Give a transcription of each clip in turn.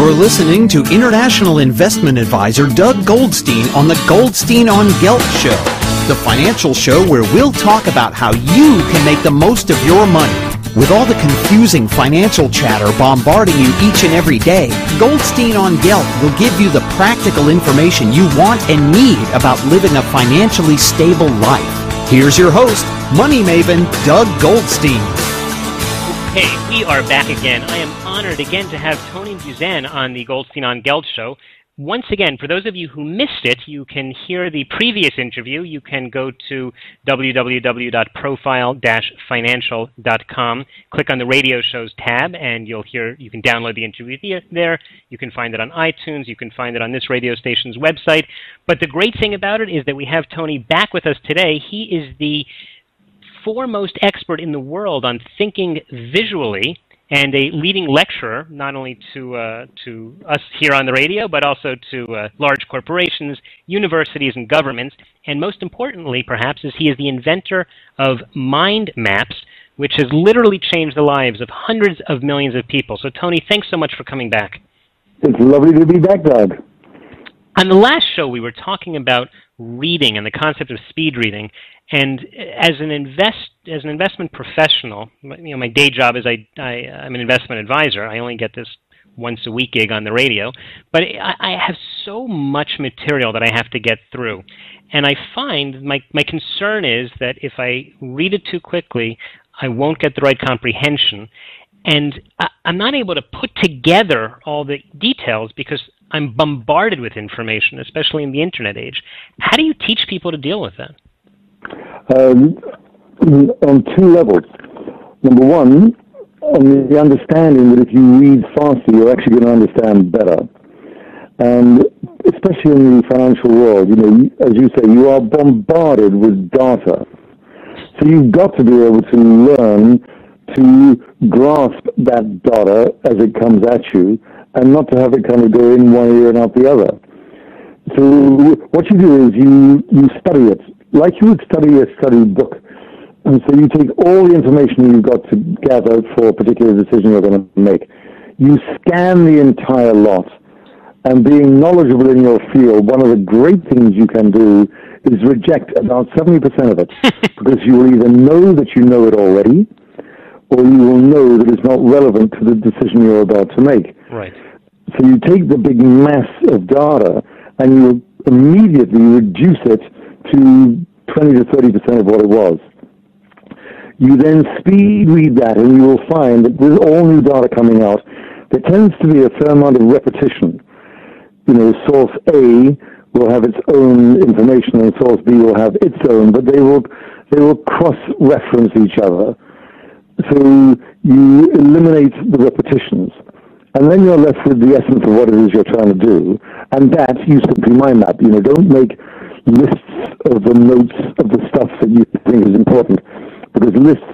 You're listening to international investment advisor Doug Goldstein on the Goldstein on Gelt show, the financial show where we'll talk about how you can make the most of your money. With all the confusing financial chatter bombarding you each and every day, Goldstein on Gelt will give you the practical information you want and need about living a financially stable life. Here's your host, money maven Doug Goldstein. Hey, we are back again. I am honored again to have Tony Buzan on the Goldstein on Gelt show. Once again, for those of you who missed it, you can hear the previous interview. You can go to www.profile-financial.com, click on the radio shows tab, and you can download the interview there. You can find it on iTunes. You can find it on this radio station's website. But the great thing about it is that we have Tony back with us today. He is the foremost expert in the world on thinking visually, and a leading lecturer, not only to us here on the radio, but also to large corporations, universities, and governments. And most importantly, perhaps, is he is the inventor of Mindmaps, which has literally changed the lives of hundreds of millions of people. So, Tony, thanks so much for coming back. It's lovely to be back, Doug. On the last show, we were talking about reading and the concept of speed reading. And as an investment professional, my day job is I'm an investment advisor. I only get this once a week gig on the radio, but I have so much material that I have to get through. And I find my concern is that if I read it too quickly, I won't get the right comprehension. And I'm not able to put together all the details because I'm bombarded with information, especially in the internet age. How do you teach people to deal with that? On two levels. Number one, on the understanding that if you read faster, you're actually going to understand better. And especially in the financial world, as you say, you are bombarded with data. So you've got to be able to learn to grasp that data as it comes at you and not to have it kind of go in one ear and out the other. So what you do is you study it like you would study a study book. And so you take all the information you've got to gather for a particular decision you're going to make. You scan the entire lot. And being knowledgeable in your field, one of the great things you can do is reject about 70% of it. Because you will either know that you know it already, or you will know that it's not relevant to the decision you're about to make. Right. So you take the big mass of data and you immediately reduce it to 20 to 30% of what it was. You then speed read that, and you will find that with all new data coming out, there tends to be a fair amount of repetition. Source A will have its own information, and source B will have its own, but they will cross-reference each other. So you eliminate the repetitions. And then you're left with the essence of what it is you're trying to do. And that you simply mind map. Don't make lists of the notes of the stuff that you think is important. Because lists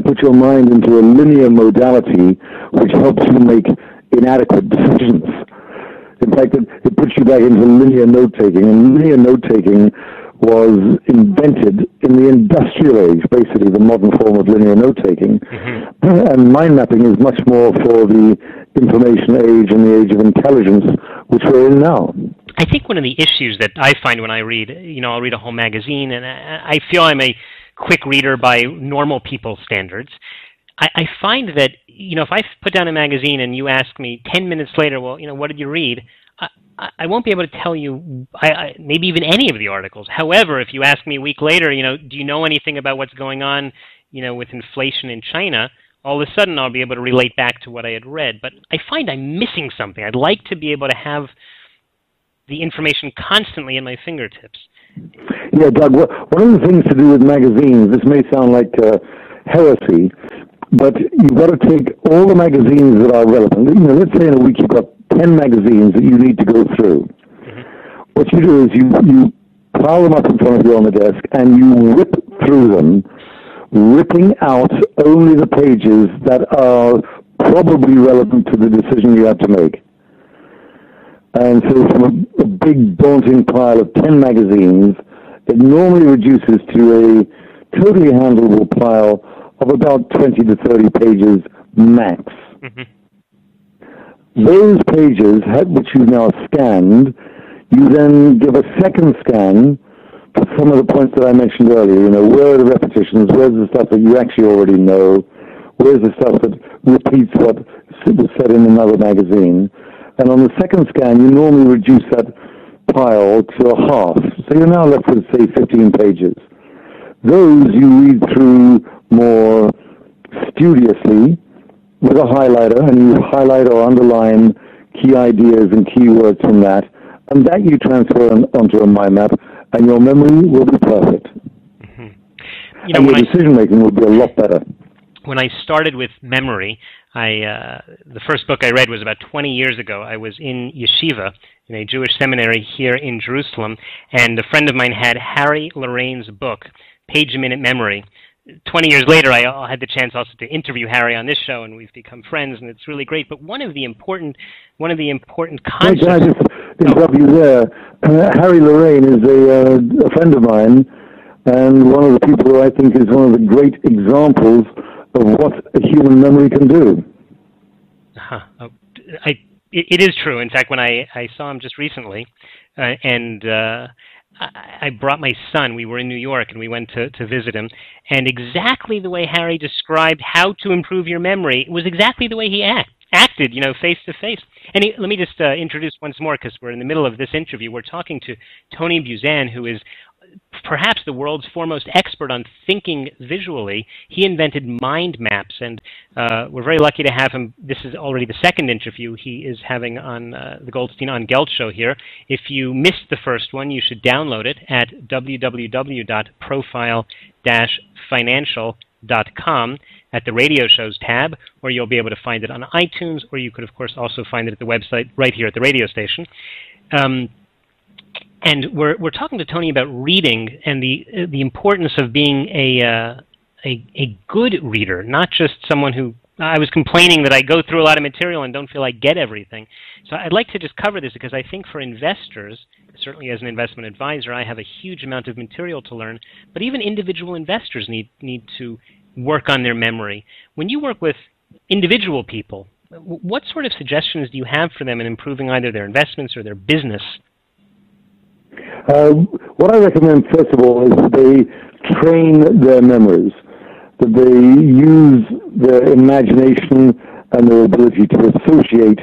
put your mind into a linear modality which helps you make inadequate decisions. In fact, it puts you back into linear note-taking. And linear note-taking was invented in the industrial age, basically the modern form of linear note-taking. Mm-hmm. And mind mapping is much more for the information age and the age of intelligence, which we're in now. I think one of the issues that I find when I read, I'll read a whole magazine, and I feel I'm a quick reader by normal people's standards. I find that, if I put down a magazine and you ask me 10 minutes later, well, what did you read? I won't be able to tell you maybe even any of the articles. However, if you ask me a week later, do you know anything about what's going on, with inflation in China? All of a sudden I'll be able to relate back to what I had read. But I find I'm missing something. I'd like to be able to have the information constantly at my fingertips. Yeah, Doug, one of the things to do with magazines, this may sound like heresy, but you've got to take all the magazines that are relevant. Let's say in a week you've got 10 magazines that you need to go through. Mm-hmm. What you do is you pile them up in front of you on the desk and you rip through them, ripping out only the pages that are probably relevant to the decision you have to make. And so from a big daunting pile of 10 magazines, it normally reduces to a totally handleable pile of about 20 to 30 pages max. Mm-hmm. Those pages, which you've now scanned, you then give a second scan for some of the points that I mentioned earlier. You know, where are the repetitions? Where's the stuff that you actually already know? Where's the stuff that repeats what was said in another magazine? And on the second scan, you normally reduce that pile to a half. So you're now left with, say, 15 pages. Those you read through more studiously with a highlighter, and you highlight or underline key ideas and keywords from that, and that you transfer onto a mind map, and your memory will be perfect. Mm-hmm. You know, and your decision-making will be a lot better. When I started with memory, the first book I read was about 20 years ago. I was in yeshiva, in a Jewish seminary here in Jerusalem, and a friend of mine had Harry Lorraine's book, Page a Minute Memory. 20 years later, I had the chance also to interview Harry on this show, and we've become friends, and it's really great. But one of the important concepts... Can I just interrupt you there? Harry Lorraine is a friend of mine, and one of the people who I think is one of the great examples of what a human memory can do. It is true. In fact, when I saw him just recently, and I brought my son. We were in New York, and we went to visit him. And exactly the way Harry described how to improve your memory was exactly the way he acted, you know, face to face. And let me just introduce once more, because we're in the middle of this interview. We're talking to Tony Buzan, who is perhaps the world's foremost expert on thinking visually. He invented mind maps, and we're very lucky to have him. This is already the second interview he is having on the Goldstein on Gelt show here. If you missed the first one, you should download it at www.profile-financial.com at the radio shows tab, or you'll be able to find it on iTunes, or you could, of course, also find it at the website right here at the radio station. And we're talking to Tony about reading and the importance of being a good reader, not just someone who... I was complaining that I go through a lot of material and don't feel I get everything. So I'd like to just cover this, because I think for investors, certainly as an investment advisor, I have a huge amount of material to learn, but even individual investors need to work on their memory. When you work with individual people, what sort of suggestions do you have for them in improving either their investments or their business? What I recommend, first of all, is that they train their memories, that they use their imagination and their ability to associate,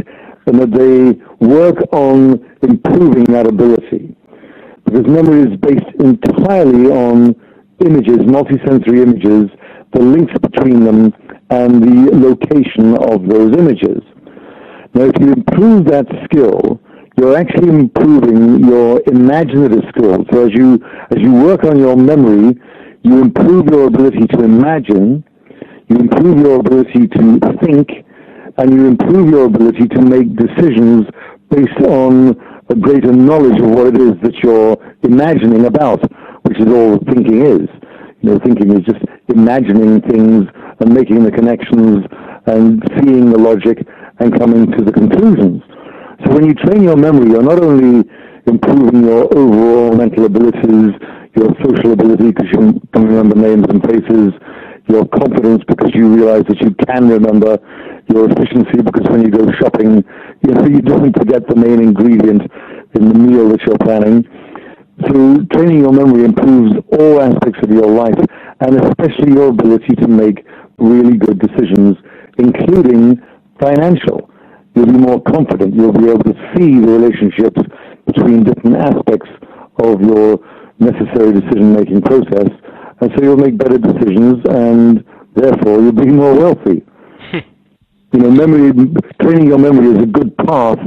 and that they work on improving that ability. Because memory is based entirely on images, multisensory images, the links between them, and the location of those images. Now, if you improve that skill, you're actually improving your imaginative skills. So as you work on your memory, you improve your ability to imagine, you improve your ability to think, and you improve your ability to make decisions based on a greater knowledge of what it is that you're imagining about, which is all thinking is. You know, thinking is just imagining things and making the connections and seeing the logic and coming to the conclusions. So when you train your memory, you're not only improving your overall mental abilities, your social ability because you can remember names and faces, your confidence because you realize that you can remember, your efficiency because when you go shopping, you know, you don't forget the main ingredient in the meal that you're planning. So training your memory improves all aspects of your life, and especially your ability to make really good decisions, including financial. You'll be more confident. You'll be able to see the relationships between different aspects of your necessary decision-making process, and so you'll make better decisions, and therefore you'll be more wealthy. You know, training your memory is a good path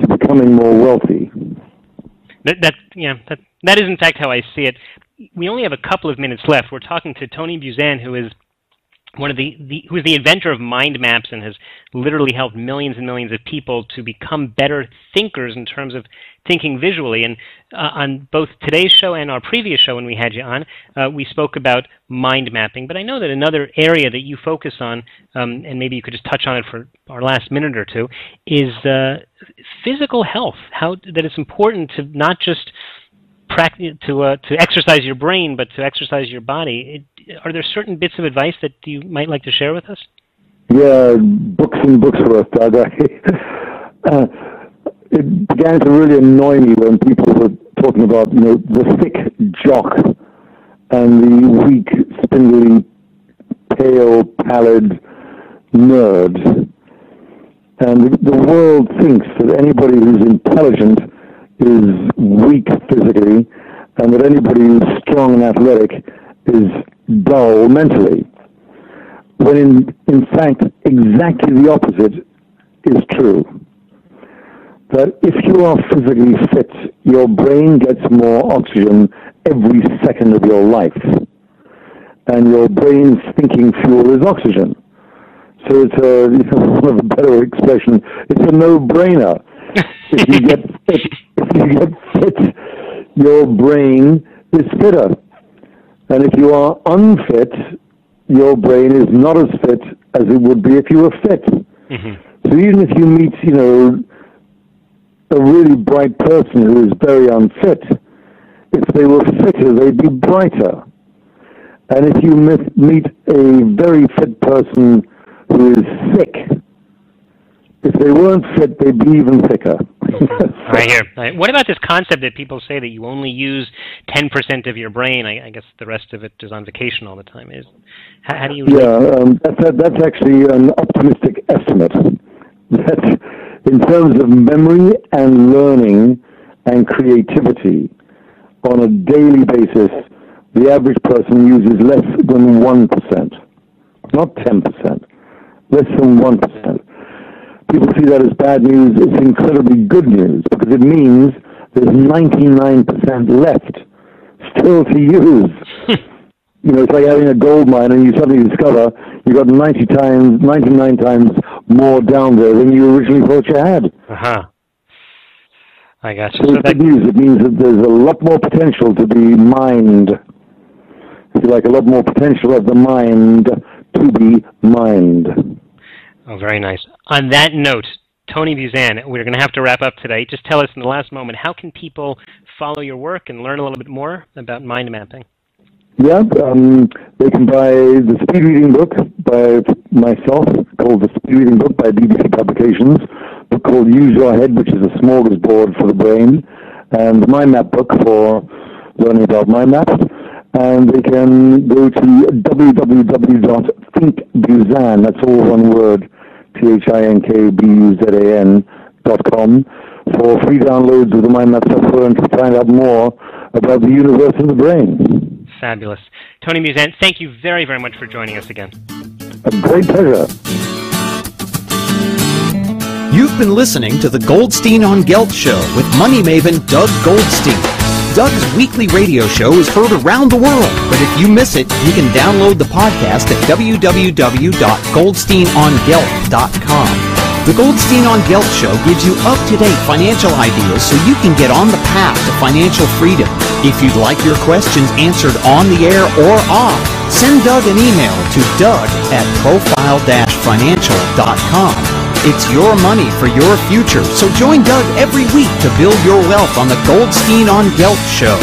to becoming more wealthy. That is in fact how I see it. We only have a couple of minutes left. We're talking to Tony Buzan, who is who is the inventor of mind maps and has literally helped millions and millions of people to become better thinkers in terms of thinking visually. And on both today's show and our previous show when we had you on, we spoke about mind mapping. But I know that another area that you focus on, and maybe you could just touch on it for our last minute or two, is physical health, how that it's important to not just to exercise your brain, but to exercise your body. Are there certain bits of advice that you might like to share with us? Yeah, books and books worth, Doug. it began to really annoy me when people were talking about, the thick jock and the weak, spindly, pale, pallid nerd. And the world thinks that anybody who's intelligent is weak physically, and that anybody who's strong and athletic is dull mentally. When in fact, exactly the opposite is true. That if you are physically fit, your brain gets more oxygen every second of your life. And your brain's thinking fuel is oxygen. So it's one of the better expressions, it's a no-brainer. If you get fit, your brain is fitter. And if you are unfit, your brain is not as fit as it would be if you were fit. Mm-hmm. So even if you meet, a really bright person who is very unfit, if they were fitter, they'd be brighter. And if you meet a very fit person who is sick, if they weren't fit, they'd be even thicker. Right here. What about this concept that people say that you only use 10% of your brain? I guess the rest of it is on vacation all the time. How do you? That's actually an optimistic estimate. That in terms of memory and learning and creativity, on a daily basis, the average person uses less than 1%, not 10%, less than 1%. People see that as bad news. It's incredibly good news because it means there's 99% left still to use. It's like having a gold mine and you suddenly discover you got 99 times more down there than you originally thought you had. Uh-huh. I got you. So it's good news. It means that there's a lot more potential to be mined. If you like, a lot more potential of the mind to be mined. Oh, very nice. On that note, Tony Buzan, we're going to have to wrap up today. Just tell us in the last moment, how can people follow your work and learn a little bit more about mind mapping? Yeah, they can buy the speed reading book by myself, called The Speed Reading Book by BBC Publications, a book called Use Your Head, which is a smorgasbord for the brain, and the Mind Map book for learning about mind maps. And they can go to www.thinkbuzan, that's all one word, thinkbuzan.com, for free downloads of the Mind Map software and to find out more about the universe of the brain. Fabulous. Tony Buzan, thank you very, very much for joining us again. A great pleasure. You've been listening to the Goldstein on Gelt Show with money maven Doug Goldstein. Doug's weekly radio show is heard around the world, but if you miss it, you can download the podcast at www.goldsteinongelt.com. The Goldstein on Gelt Show gives you up-to-date financial ideas so you can get on the path to financial freedom. If you'd like your questions answered on the air or off, send Doug an email to doug@profile-financial.com. It's your money for your future, so join Doug every week to build your wealth on the Goldstein on Gelt Show.